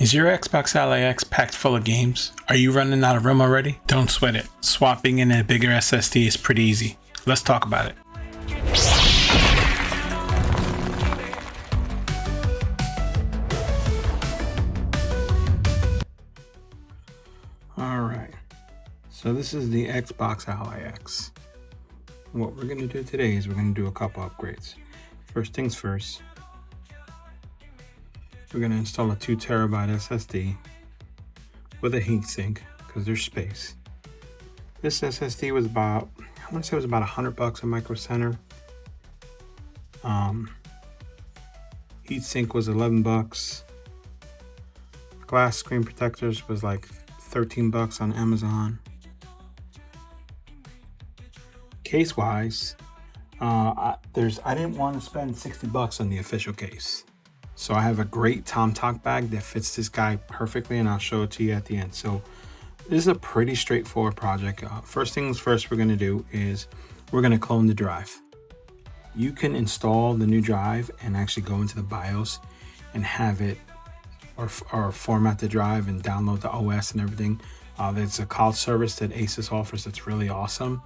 Is your Xbox Ally X packed full of games? Are you running out of room already? Don't sweat it. Swapping in a bigger SSD is pretty easy. Let's talk about it. Alright, so this is the Xbox Ally X. What we're going to do today is we're going to do a couple upgrades. First things first, we're going to install a 2 terabyte SSD with a heatsink because there's space. This SSD was about, I want to say it was about $100 at Micro Center. Heatsink was $11. Glass screen protectors was like $13 on Amazon. Case wise, I didn't want to spend $60 on the official case. So I have a great Tom Talk bag that fits this guy perfectly, and I'll show it to you at the end. So this is a pretty straightforward project. First things first we're going to do is we're going to clone the drive. You can install the new drive and actually go into the BIOS and have it or format the drive and download the OS and everything. There's a cloud service that Asus offers that's really awesome.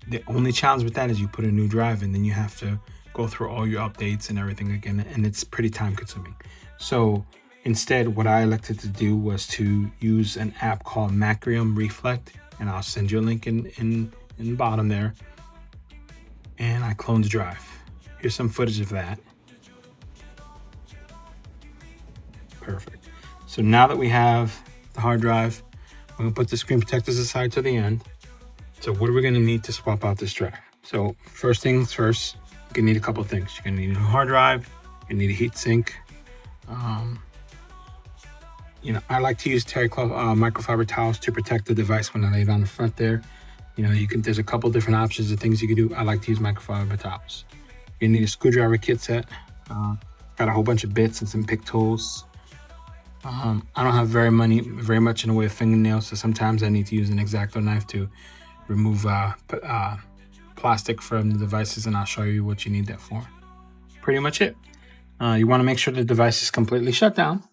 The only challenge with that is you put a new drive and then you have to go through all your updates and everything again, and it's pretty time consuming. So instead, what I elected to do was to use an app called Macrium Reflect, and I'll send you a link in the bottom there. And I cloned the drive. Here's some footage of that. Perfect. So now that we have the hard drive, I'm gonna put the screen protectors aside to the end. So what are we gonna need to swap out this drive? So first things first, you're gonna need a couple of things. You're gonna need a hard drive, you need a heat sink. I like to use terry cloth microfiber towels to protect the device when I lay it on the front there. There's a couple different options of things you can do. I like to use microfiber towels. You need a screwdriver kit set. Got a whole bunch of bits and some pick tools. I don't have very much in the way of fingernails, so sometimes I need to use an X-Acto knife to remove plastic from the devices, and I'll show you what you need that for. Pretty much it. You want to make sure the device is completely shut down.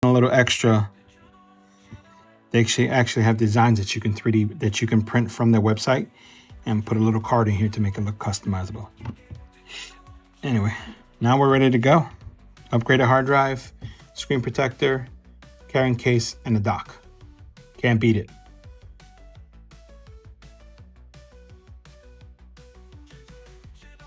A little extra. They actually have designs that you can 3D, that you can print from their website and put a little card in here to make it look customizable. Anyway, now we're ready to go. Upgraded hard drive, screen protector, carrying case, and a dock. Can't beat it.